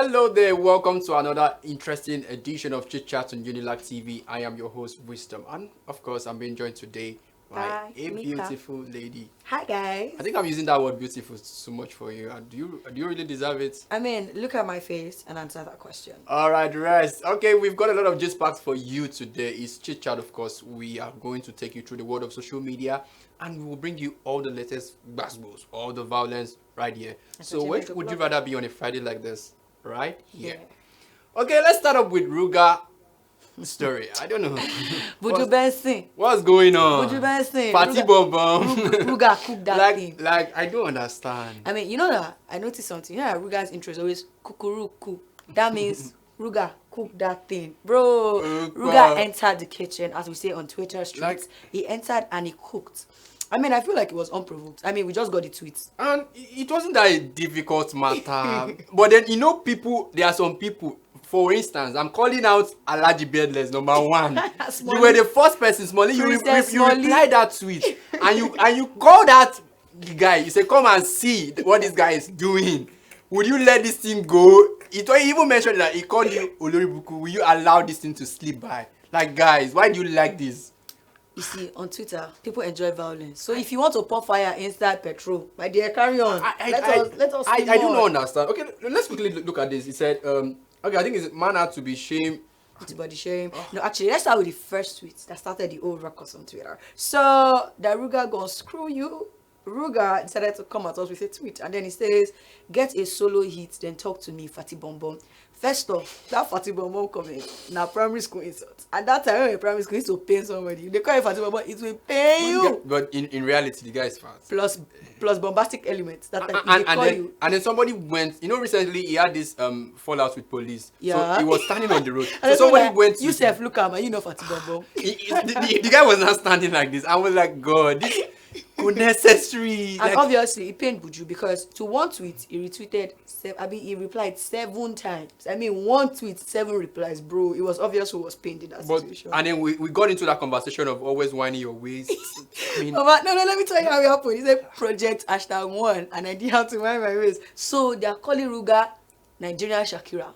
Hello there, welcome to another interesting edition of Chitchat on Unilag TV. I am your host, Wisdom, and of course, I'm being joined today by a Mika. beautiful lady. Hi guys. I think I'm using that word beautiful so much for you. Do you really deserve it? I mean, look at my face and answer that question. All right, rest. Okay, we've got a lot of gist packs for you today. It's Chit Chat, of course. We are going to take you through the world of social media, and we will bring you all the latest basketballs, all the violence right here. So, where would you rather be on a Friday like this? Right here. Yeah. Okay, let's start up with Ruga story. I don't know. Buju Benson. What's going on? Buju Benson. Party bomb bomb. Ruga cook that thing. Like I don't understand. I mean, you know that I noticed something. You know that Ruga's intro is always kukuruku. That means Ruga cook that thing, bro. Ruga entered the kitchen, as we say on Twitter streets. He entered and he cooked. I mean, I feel like it was unprovoked. I mean, we just got the tweets. And it wasn't that a difficult matter. But then, there are some people, for instance, I'm calling out Alaji Beardless, number one. You were the first person, Smolly, you replied that tweet. and you call that guy. You say, come and see what this guy is doing. Would you let this thing go? He even mentioned that he called you Oloribuku. Will you allow this thing to slip by? Like, guys, why do you like this? You see, on Twitter, people enjoy violence. So if you want to pour fire inside petrol, my dear, carry on. Let us I do not understand. Okay, let's quickly look at this. He said, okay, I think it's man had to be shamed. It's body shame. No, actually, let's start with the first tweet that started the whole ruckus on Twitter. So, that Ruga gonna screw you. Ruga decided to come at us with a tweet. And then he says, get a solo hit, then talk to me, Fatty Bonbon. First off, that Fatty Bonbon comment, now primary school insult. At that time, when primary school, it will pain somebody. If they call it Fatty Bonbon, it will pain you. But in reality, the guy is fat. Plus bombastic elements. That time, and then somebody went, recently he had this fallout with police. Yeah. So he was standing on the road. So somebody went. You self look at me, you know Fatty Bonbon. The guy was not standing like this. I was like, God, this unnecessary. And obviously, it pained Buju because to one tweet, he replied 7 times. I mean, one tweet, 7 replies, bro. It was obvious who was pained in that situation. And then we got into that conversation of always whining your waist. I mean, no, let me tell you how it happened. He said project #1 and I didn't have to wind my waist. So they are calling Ruga Nigerian Shakira.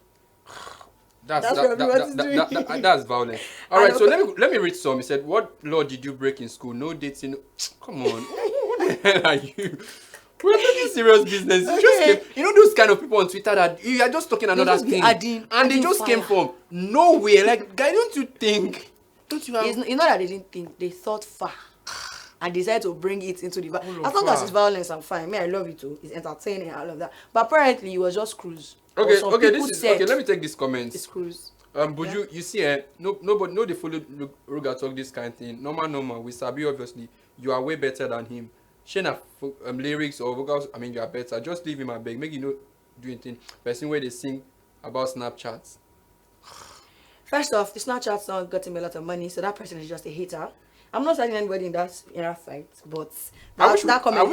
That's violence. All right, so let me read some. He said, "What law did you break in school? No dating. Come on, what the hell are you? We're taking serious business. You just came, those kind of people on Twitter that you are just talking another thing, and they just came from nowhere. Like, guy, don't you think? Don't you have? It's not that they didn't think; they thought far. And decided to bring it into the as long as it's violence, I'm fine. Me, I love it too. It's entertaining, I love that. But apparently, it was just cruise. Okay. Let me take this comment. It's cruise. Buju, you see, nobody they follow Ruga talk this kind of thing. Normal. We sabi obviously. You are way better than him. Shana lyrics or vocals. I mean, you are better. Just leave him a beg. Make do anything. Person where they sing about Snapchats. First off, the Snapchat song got him a lot of money, so that person is just a hater. I'm not saying anybody in that fight, but that comment,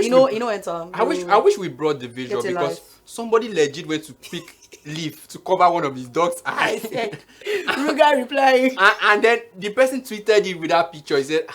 I wish we brought the visual because somebody legit went to pick leaf to cover one of his dog's eyes. Ruga replying. And then the person tweeted it with that picture. He said,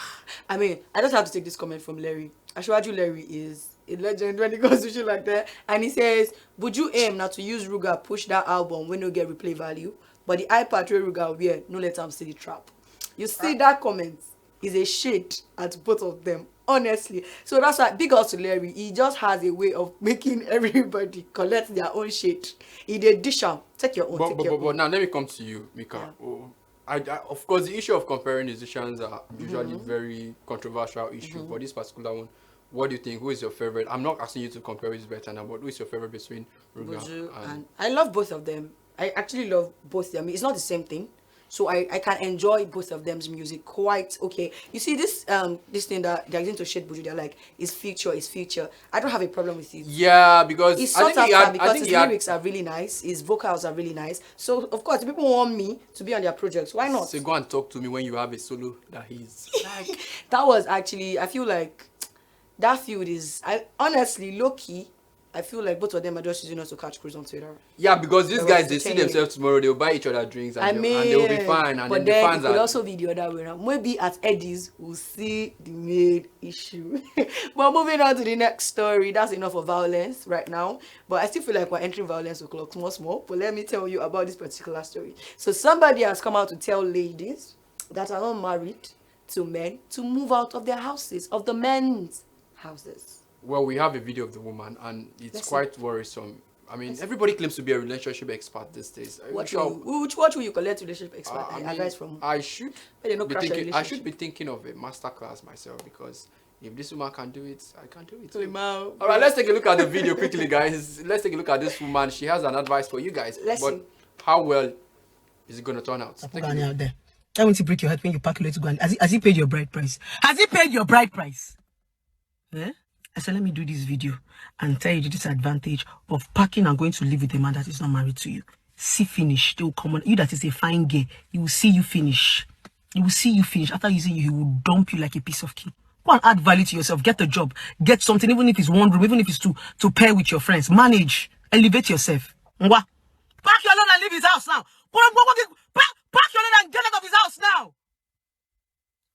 I mean, I just have to take this comment from Larry. Ashwaju Larry is a legend when it comes to shit like that. And he says, would you aim not to use Ruga push that album when you get replay value? But the iPad where Ruga wear, no let him see the trap. You see that comment is a shade at both of them, honestly. So that's why big ups to Larry. He just has a way of making everybody collect their own shade. He did dish out. Take your own. But now let me come to you, Mika. Yeah. Of course, the issue of comparing musicians are usually very controversial issue. For this particular one, what do you think? Who is your favorite? I'm not asking you to compare which is better now, but who is your favorite between Ruga and I love both of them. I actually love both of them. It's not the same thing. So I can enjoy both of them's music quite okay. You see this thing that they're going to shade Buju, they're like, it's future. I don't have a problem with it. Yeah, because it's his lyrics are really nice, his vocals are really nice. So of course people want me to be on their projects. Why not? So go and talk to me when you have a solo that he's like that was actually I feel like that field is honestly low key. I feel like both of them are just using us to catch cruise on Twitter. Yeah, because these guys, they see entertaining. themselves tomorrow, they'll buy each other drinks and, I and they'll be mean, fine. And but then the then fans it could are... also be the other way around. Maybe at Eddie's, we'll see the main issue. But moving on to the next story, that's enough of violence right now. But I still feel like we're entering violence o'clock small. But let me tell you about this particular story. So somebody has come out to tell ladies that are not married to men to move out of their houses, of the men's houses. Well, we have a video of the woman, and it's quite worrisome. I mean, everybody claims to be a relationship expert these days. What will you collect relationship expert advice from? I should be thinking of a masterclass myself, because if this woman can do it, I can do it. All right, let's take a look at the video quickly, guys. Let's take a look at this woman. She has an advice for you guys. But how well is it going to turn out? Out there. I want to break your heart when you pack to go. Has he paid your bride price? Has he paid your bride price? Eh? I said, let me do this video and tell you the disadvantage of packing and going to live with a man that is not married to you. See finish. They will come on. You that is a fine girl, he will see you finish. He will see you finish. After using you, he will dump you like a piece of cake. Go and add value to yourself. Get a job. Get something, even if it's one room, even if it's to pair with your friends. Manage. Elevate yourself. Pack your load and leave his house now. Pack your load and get out of his house now.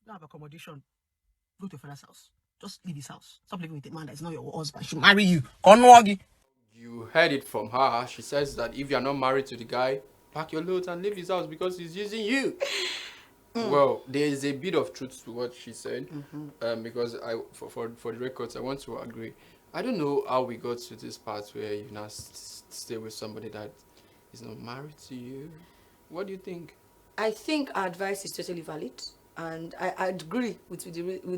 Don't have accommodation. Go to your father's house. Just leave his house. Stop living with a man that is not your husband. She'll marry you. You heard it from her. She says that if you're not married to the guy, pack your loads and leave his house because he's using you. Well, there is a bit of truth to what she said. Because for the records, I want to agree. I don't know how we got to this part where you now stay with somebody that is not married to you. What do you think? I think our advice is totally valid, and I agree with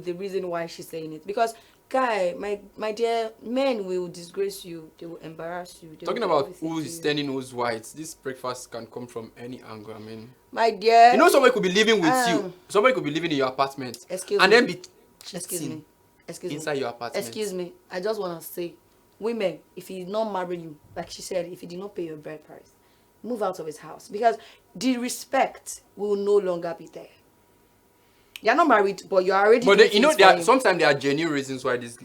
the reason why she's saying it. Because, guy, my dear, men will disgrace you. They will embarrass you. Talking about who's standing, who's white, this breakfast can come from any angle. I mean, my dear, you know, somebody could be living with you. Somebody could be living in your apartment. Then be cheating inside your apartment. Excuse me. I just want to say, women, if he's not marrying you, like she said, if he did not pay your bride price, move out of his house, because the respect will no longer be there. You're not married, but you're already. But you know, sometimes there are genuine reasons why this.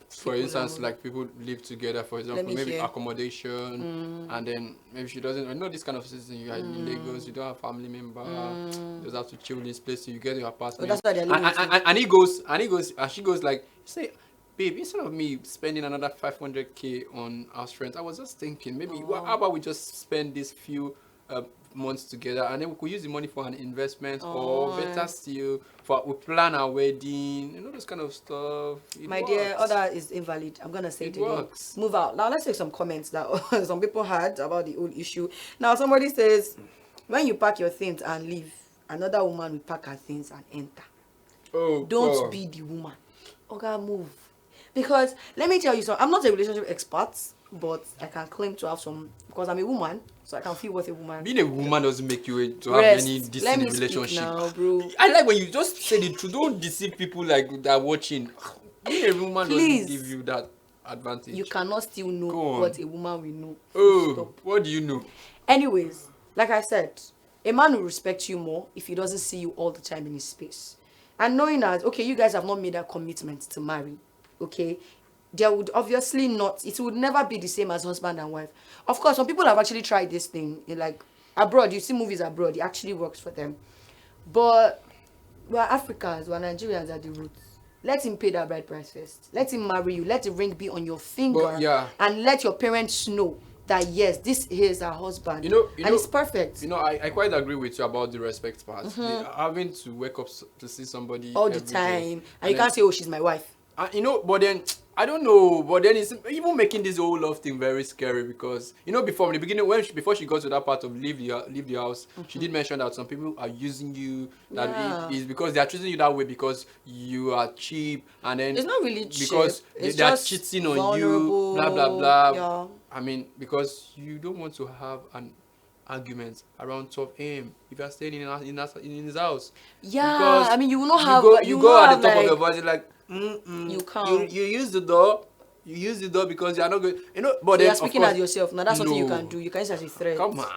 For instance, like people live together. For example, maybe accommodation, and then maybe she doesn't. I know this kind of situation. You are in Lagos, you don't have family member. You just have to chill in this place till you get your apartment. That's why they're living. And she goes like, say, babe, instead of me spending another 500k on house rent, I was just thinking maybe how about we just spend these few months together, and then we could use the money for an investment, or better still, we plan our wedding, you know, this kind of stuff. My dear, all that is invalid. I'm gonna say it again. Move out. Now let's take some comments that some people had about the whole issue. Now somebody says, when you pack your things and leave, another woman will pack her things and enter. Don't be the woman. Okay, move. Because let me tell you something, I'm not a relationship expert, but I can claim to have some, because I'm a woman, so I can feel what a woman. Being a woman doesn't make you to have any decent relationship. Now, bro. I like when you just say the truth. Don't deceive people like that watching. Being a woman doesn't give you that advantage. You cannot still know what a woman will know. Oh, what do you know? Anyways, like I said, a man will respect you more if he doesn't see you all the time in his space. And knowing that, okay, you guys have not made that commitment to marry, okay, there would obviously not, it would never be the same as husband and wife. Of course, some people have actually tried this thing, like abroad, you see movies abroad, it actually works for them. But we're Africans, we're Nigerians at the roots. Let him pay that bride price first. Let him marry you. Let the ring be on your finger. And let your parents know that, yes, this is our husband. And it's perfect. You know, I quite agree with you about the respect part. Having to wake up to see somebody all the time. And you can't say, oh, she's my wife. You know, but then, I don't know, but then it's even making this whole love thing very scary, because, you know, before, in the beginning, before she got to that part of leave the house, she did mention that some people are using you, that it is because they are treating you that way because you are cheap, and then it's not really cheap, because they are cheating on you, blah, blah, blah. Yeah. I mean, because you don't want to have an argument around 12 a.m. if you are staying in his house. Yeah, because I mean, you will not have. You go at the top of your voice, like, you can't. You use the door. You use the door because you are not good. You know, but so then, you are speaking as yourself. Now that's something you can do. You can use as a threat. Come on,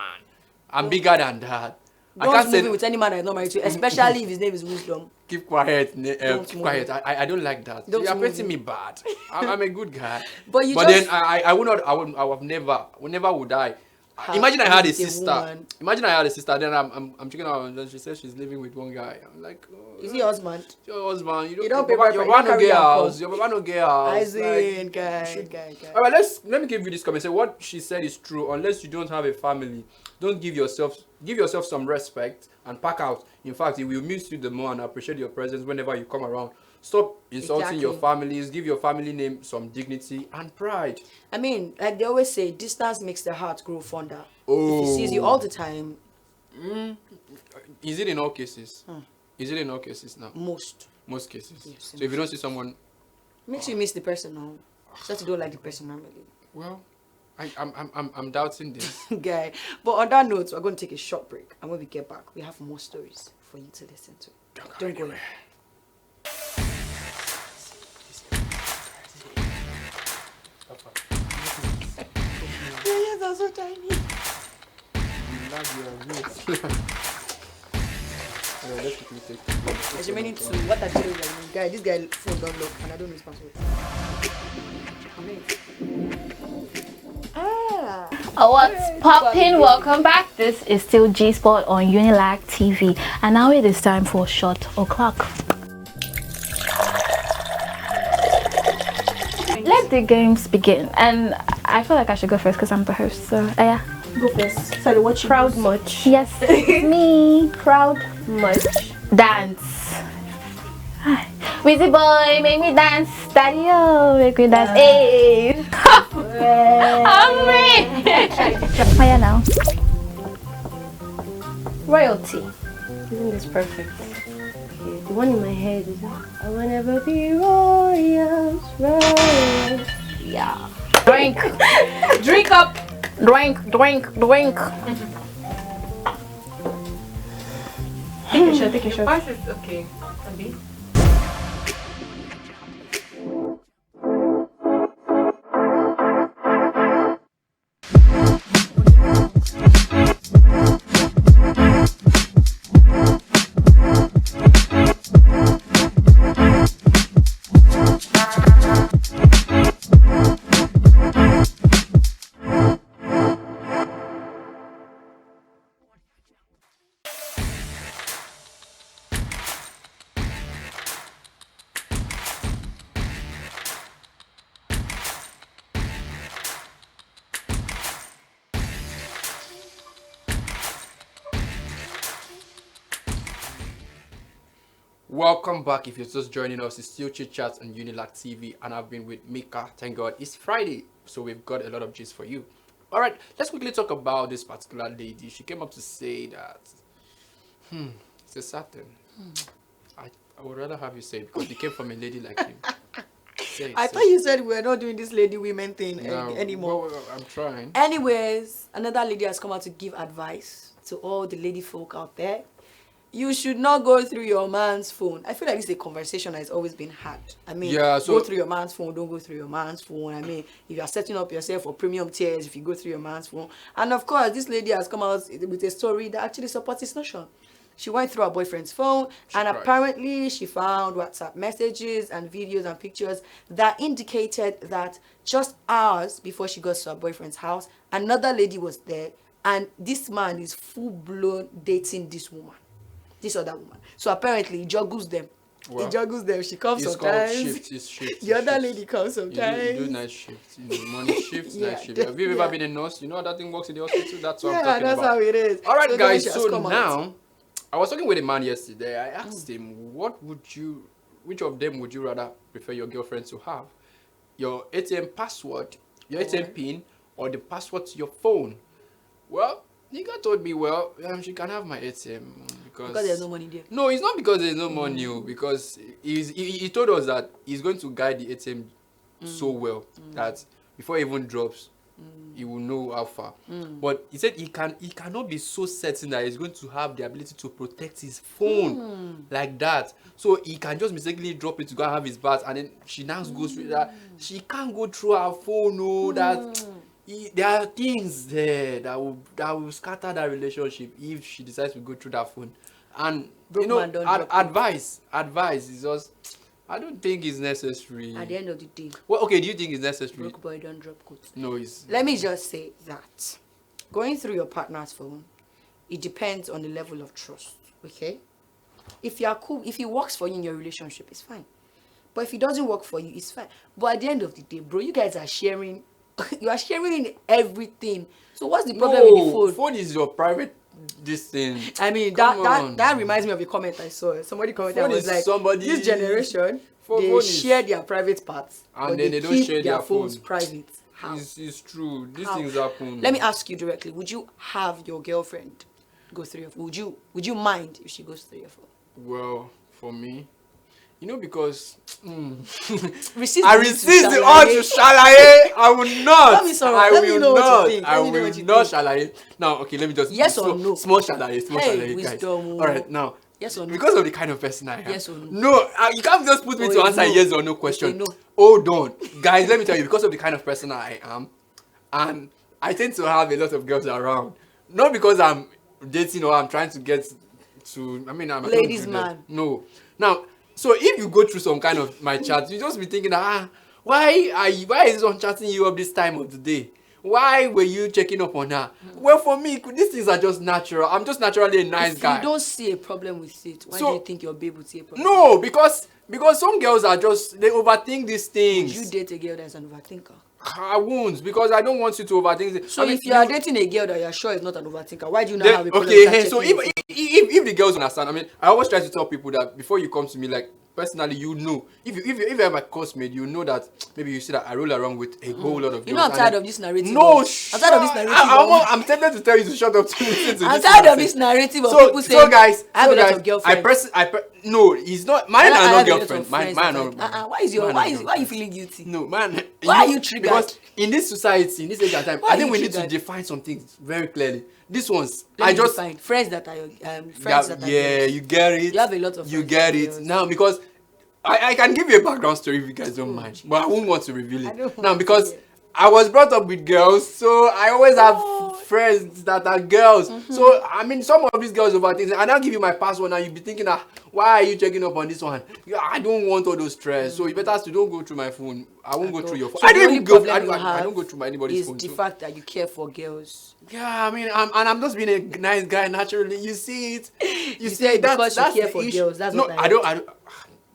I'm bigger than that. Don't move in with any man that is not married to you, especially if his name is Wisdom. Keep quiet. Don't Keep quiet. I don't like that. Don't You're move painting in. me bad. I'm a good guy. But you but just... then I would not. I would never would I. Have Imagine I had a with a sister. woman. Imagine I had a sister. Then I'm checking out, and then she says she's living with one guy. I'm like, oh, Is he husband? your husband? You don't your pay papa, your for- papa you no don't get carry am house. come. Your papa no get house. I see, Like, guy. all right, let me give you this comment. Say what she said is true. Unless you don't have a family, don't give yourself some respect and pack out. In fact, it will miss you the more and appreciate your presence whenever you come around. Stop insulting your families. Give your family name some dignity and pride. I mean, like they always say, distance makes the heart grow fonder. Oh. If he sees you all the time, Is it in all cases? Is it in all cases now? most cases. Yes, So if you don't see someone, makes you miss the person now. Just you don't like the person normally. well, I'm doubting this. Guy. But on that note, we're going to take a short break, and when we get back, we have more stories for you to listen to. Don't go away. Your ears are so tiny. Let's quickly take There's remaining two. What are you doing? Guy, this guy phone don't lock, and I don't know his password. What's poppin'? Welcome back. This is still G Sport on Unilag TV, and now it is time for Shot O'Clock. Let the games begin, and I feel like I should go first because I'm the host. So yeah, Go first. Sorry, what you proud much? yes, me. Proud much. Dance. Wizzy boy, make me dance. Daddy, oh, make me dance. Hey. Hungry. Oh yeah, now. Royalty. Isn't this perfect? Okay, the one in my head is I will never be royals. Yeah. Drink. Drink up. Drink. Take a shot. Okay. Welcome back. If you're just joining us, it's still Chitchat on Unilag TV, and I've been with Mika. Thank God it's Friday, so we've got a lot of gist for you. All right, let's quickly talk about this particular lady. She came up to say that, it's a sad thing. I would rather have you say it because it came from a lady like you. I thought you said we're not doing this lady women thing anymore. Well, I'm trying. Anyways, another lady has come out to give advice to all the lady folk out there. You should not go through your man's phone. I feel like this is a conversation that has always been had. I mean, Yeah, so- go through your man's phone, don't go through your man's phone. I mean, if you are setting up yourself for premium tiers, if you go through your man's phone. And of course, this lady has come out with a story that actually supports this notion. She went through her boyfriend's phone, and cried. apparently she found WhatsApp messages and videos and pictures that indicated that just hours before she got to her boyfriend's house, another lady was there, and this man is full-blown dating this woman, this other woman. So apparently he juggles them. Well, he juggles them. She comes It's called sometimes. shift. The other lady comes sometimes. You do night shifts. You do morning shifts, Yeah, night shifts. Have you ever yeah. been a nurse? You know how that thing works in the hospital? That's what I'm Yeah, talking that's about. how it is. All right, So guys. then she has So come out. now, I was talking with a man yesterday. I asked him, which of them would you rather prefer your girlfriend to have? Your ATM password, your ATM pin, or the password to your phone? Well, nigga told me, she can have my ATM because there's no money there. No, it's not because there's no money, because he told us that he's going to guide the ATM so well that before it even drops, he will know how far. But he said he cannot be so certain that he's going to have the ability to protect his phone like that. So he can just mistakenly drop it to go and have his bath, and then she now goes through that. She can't go through her phone, that there are things there that will scatter that relationship if she decides to go through that phone. And Broke man don't drop advice is just, I don't think it's necessary. At the end of the day, Well, okay, do you think it's necessary? broke boy don't drop coat. No, it's Let me just say that going through your partner's phone, it depends on the level of trust. Okay, if you are cool, if it works for you in your relationship, it's fine. But if it doesn't work for you, it's fine. But at the end of the day, bro, you guys are sharing. You are sharing everything. So what's the problem with the phone? Phone is your private this thing. I mean, Come on. that reminds me of a comment I saw. Somebody commented, Phone was is like, somebody- this generation, Phone they is- share their private parts, And but then they they don't keep share their their phones phone. private. How? It's true. These How? things happen. Let me ask you directly: would you have your girlfriend go through your phone? Would you mind if she goes through your phone? Well, for me, because Resist I the need to resist the shalaye. urge to shalaye. I will not. Tell me sorrow. I Let me will know what you not. think. I Let me know will what you not think. shalaye. Now, okay, let me just Yes or no? Small shalaye, Hey, guys. wisdom. All right, now. Yes or no? Because of the kind of person I am. Yes or no? No, you can't just put me to Oh, answer a no. yes or no question. Okay, no. Hold on, guys. Let me tell you, because of the kind of person I am, and I tend to have a lot of girls around. Not because I'm dating or I'm trying to get to. I mean, I'm Ladies' not doing that. man. No. Now, so if you go through some kind of my chat, you just be thinking, why is this one chatting you up this time of the day? Why were you checking up on her? Well, for me, these things are just natural. I'm just naturally a nice If guy. you don't see a problem with it, why So- do you think your babe would see a problem? No, because some girls are just, they overthink these things. You date a girl that's an overthinker. I won't, because I don't want you to overthink it. So I mean, if you are dating a girl that you're sure is not an overthinker, why do you not then, have a problem okay, with her so checking if the girls understand, I mean, I always try to tell people that before you come to me, like, personally, you know, if you have a classmate, you know that maybe you see that I roll around with a whole lot of girls. You know I'm and tired then- of this narrative. No, I'm tired of this narrative. I'm tempted to tell you to shut up to listen to I'm this tired of thing. this narrative of So, people saying, guys, I have a lot of girlfriends. no, he's not. Mine I are have not a lot girlfriend. of Mine friends are that not. I- why are you feeling guilty? No, man. Why are you triggered? Because in this society, in this age and time, Why I are think you we need to triggered? define some things very clearly. These ones, Let I me just define friends that are friends that are yeah, girls. you get it. You have a lot of You friends get that are it girls. now because I can give you a background story if you guys don't mind, but I won't want to reveal I it don't now want to because hear. I was brought up with girls, so I always have friends that are girls. So I mean, some of these girls overthink, and I'll give you my password, and you'll be thinking, why are you checking up on this one? Yeah, I don't want all those stress, so you better to don't go through my phone. I won't go through your phone. So I the don't only even go. problem you I have don't go through anybody's is phone. the So. fact that you care for girls. Yeah, I mean, I'm just being a nice guy naturally. You see it. You see said that- because you that's care the for issue. girls, that's no, what I I don't.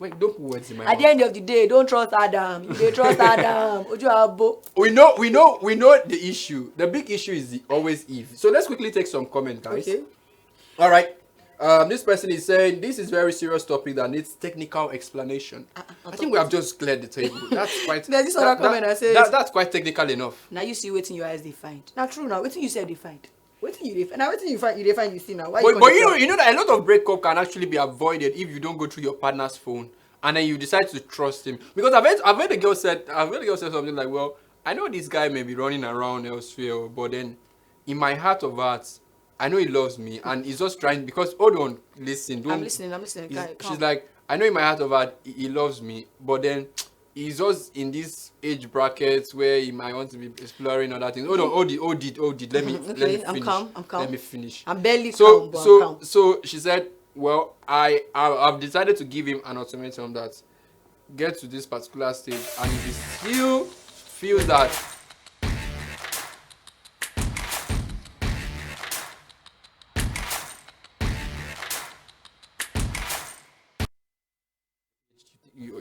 Wait, don't put words in my At the mouth. end of the day, don't trust Adam. You dey trust Adam. Oju abo. We know the issue. The big issue is always Eve. So let's quickly take some comment, guys. Okay. All right. This person is saying this is very serious topic that needs technical explanation. I think we have just cleared the table. That's quite. There's this other comment that says- that's quite technical enough. Now you see wetin your eyes dey find. Na true now. Wetin you said dey find. Wetin you dey find. Now wetin you dey find you see now. Why But come dey you know that a lot of breakup can actually be avoided if you don't go through your partner's phone and then you decide to trust him. Because I've heard the girl said something like, well, I know this guy may be running around elsewhere, but then in my heart of hearts, I know he loves me and he's just trying because hold on, listen, don't. I'm listening. She's like, I know in my heart of heart he loves me, but then he's just in this age brackets where he might want to be exploring other things. Hold it. Let me Okay, I'm finish. calm. Let me finish. I'm barely So calm, but I'm calm. so she said, well, I've decided to give him an ultimatum that get to this particular stage, and if he still feels that you're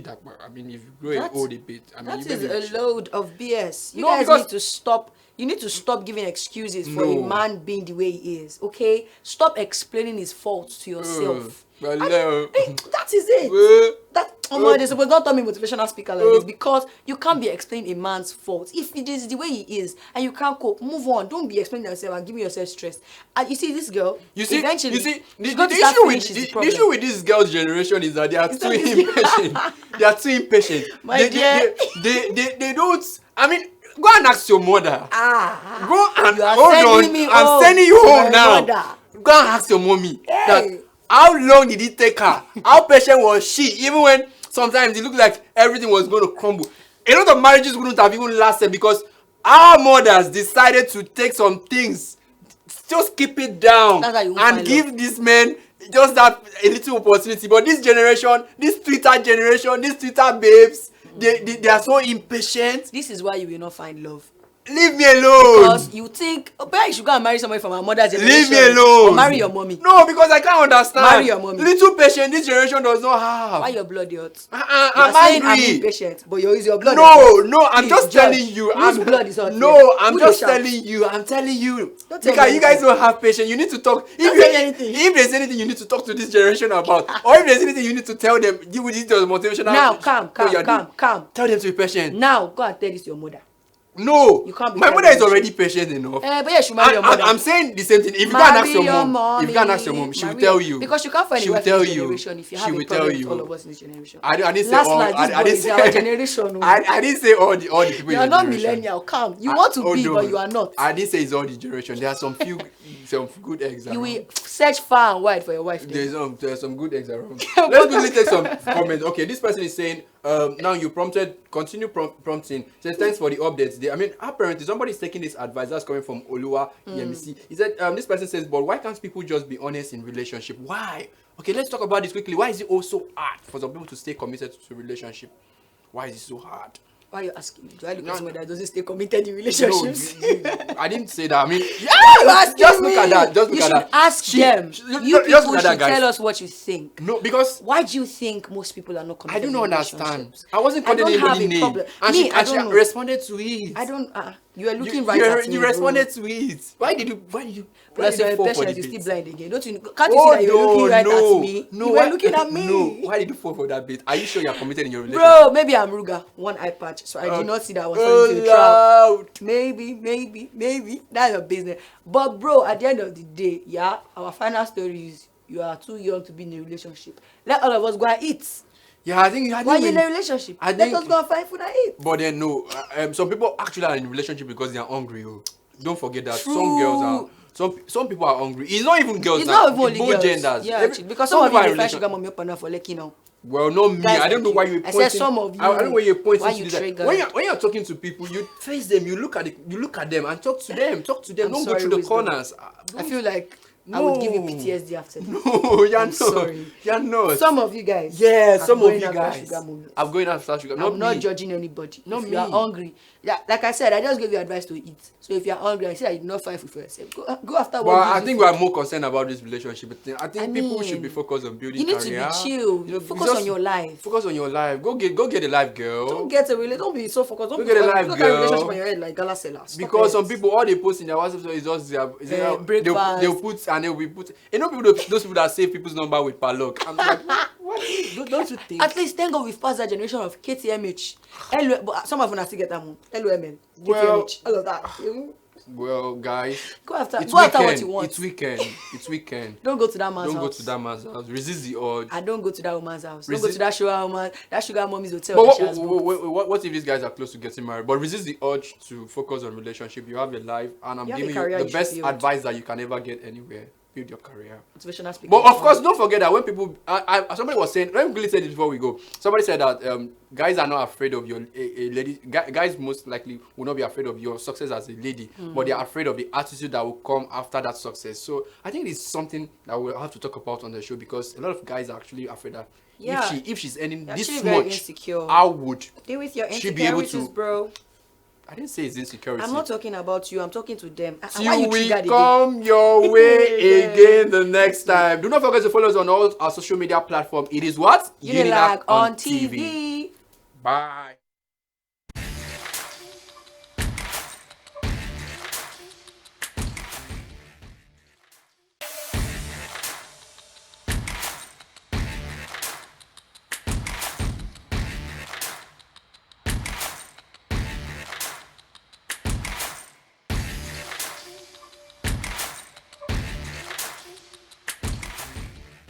that, I mean, if you grow That- old a bit, I mean, That you is a load of BS. You No, guys because- need to stop. You need to stop giving excuses for a No. man being the way he is. Okay, stop explaining his faults to yourself. well, That is it. well, That they're supposed not tell me motivational speaker like this because you can't be explaining a man's fault. If it is the way he is and you can't cope, move on. Don't be explaining yourself and giving yourself stress. And you see this girl. Eventually, the she's going to start issue feeling with she's the problem. issue with this girl's generation is that they are too that easy? impatient. They are too impatient. My they, dear. they don't. I mean, go and ask your mother. Go and You are hold sending on. me I'm home sending you to home my now. mother. Go and ask your mommy that Hey. how long did it take her? How patient was she? Even when sometimes it looked like everything was going to crumble. A lot of marriages wouldn't have even lasted because our mothers decided to take some things, just keep it down, That's how you and find give these men just that a little opportunity. But this generation, this Twitter generation, these Twitter babes, they are so impatient. This is why you will not find love. Leave me alone. Because you think, oh, you should go and marry somebody from our mother's generation. Leave me alone. Or marry your mommy. No, because I can't understand. Marry your mommy. Little patient this generation does not have. Why your blood hot? I'm I'm angry. impatient, but is your blood No, hot? no, I'm Please, just judge. telling you. Whose blood is hot? No, I'm Who just dey shout? telling you. I'm telling you. Don't tell Because me you guys anything. don't have patience. You need to talk. Don't tell me anything. If there's anything you need to talk to this generation about, or if there's anything you need to tell them, you would need to motivational. Now, calm. Tell them to be patient. Now, go and tell this to your mother. No, You can't be my mother is patient. already patient enough. But yeah, she marry your mother. I'm saying the same thing. If you can't ask your mom, mommy. if you can't ask your mom, she will Marry tell her. you. Because you can't find She a will wife in tell this you. generation if you She have will a problem tell with all you. of us in this generation. I didn't say Last all. night, I didn't say our generation. I didn't say all the people. You in are your not generation. millennial. Calm. You want to be, no. but you are not. I didn't say it's all the generation. There are some good eggs around. You will search far and wide for your wife. Then. There's some good eggs around. Let's quickly take some comments. Okay, this person is saying, now you continue prompting. Says thanks for the updates. Apparently somebody is taking this advice that's coming from Oluwa EMC. He said, this person says, but why can't people just be honest in relationship? Why? Okay, let's talk about this quickly. Why is it also hard for some people to stay committed to a relationship? Why is it so hard? Why are you asking me? Do I look at somebody that doesn't stay committed in relationships? I didn't say that. You asking just me? look at that. Just look You at should that. ask them. You just people look at should that, guys. tell us what you think. No, because Why do you think most people are not I committed? do in not understand. relationships? I wasn't I calling don't have anybody a name. problem. And Me, she, I and she don't know. responded to it. I don't. You are looking right at me. You bro. responded to it. Why did you? Plus, why you're did you fall for impatient. the You bait? still blind again. Don't you? Can't you see that you were looking right at me? No, You were looking at me. No, why did you fall for that bait? Are you sure you're committed in your relationship? Bro, maybe I'm Ruga, one eye patch, so I did not see that I was falling into a trap. Loud. Maybe that's your business. But bro, at the end of the day, yeah, our final story is you are too young to be in a relationship. Let all of us go and eat. Yeah, I think Why are you in a relationship? I Let think- us go and find food and eat. But then no, some people actually are in a relationship because they are hungry. Oh. Don't forget that True. some girls are. Some people are hungry. It's not even girls. It's now. not even only Both girls. genders. Yeah, Every- actually, because some of people you are may in find relation- sugar mommy up and down for Lekki now. Well, not me. Guys I don't know like why you. you're I pointing. said some of you. I don't know why you're pointing Why to you this. Like, triggered? when you're talking to people, you face them. You look at them and talk to them. Talk to them. I'm Don't go sorry, through the wisdom. corners. I feel like I would give you No. PTSD after this. No, you're I'm not. sorry. You're not. Some of you guys. Yeah, are some of going you after guys. sugar mommy. I'm going after sugar. I'm not me. judging anybody. Not If you are me. hungry, yeah, like I said, I just gave you advice to eat. So if you are hungry, I said you did not find food for yourself. Go after But what I gives you think food. we are more concerned about this relationship thing. I think people should be mean, focused on building You need career. to be chill. You know, Focus just on your life. Focus on your life. Go get a life, girl. Don't get a relationship. Don't be so focused. Don't Go get a life, don't carry girl. relationship on your head like gala seller. Stop Because it. some people, all they post in their WhatsApp story is just their breakfast. they'll put and they'll be put. You know, those people that save people's number with padlock. I'm like, what? Don't you think? At least thank God we've passed that generation of KTMH. But some of them still get that one. LOML. Well- KTMH. All of that. Well, guys, Go after it's what weekend. you want. It's weekend. It's weekend. Don't go to that man's Don't go house. to that man's house. Resist the urge. I don't go to that woman's house. Don't Resist- go to that sugar mommy's hotel. But that she has booked. what if these guys are close to getting married? But resist the urge to focus on relationship. You have a life, and I'm You have a giving you career the you best should build. advice that you can ever get anywhere. Build your career. Motivational speaking. But of course, don't forget that when people, somebody was saying, let me quickly say this before we go. Somebody said that guys are not afraid of a lady. Guys most likely will not be afraid of your success as a lady, but they are afraid of the attitude that will come after that success. So I think it's something that we'll have to talk about on the show because a lot of guys are actually afraid that Yeah. if she's earning You're this actually very much, insecure. how would Deal with your she be able insecurities, to? bro. I didn't say it's insecurity. I'm not talking about you. I'm talking to them. And why Till you we triggered again? come your way again the next time. Do not forget to follow us on all our social media platforms. It is what? Unilag on TV. Bye.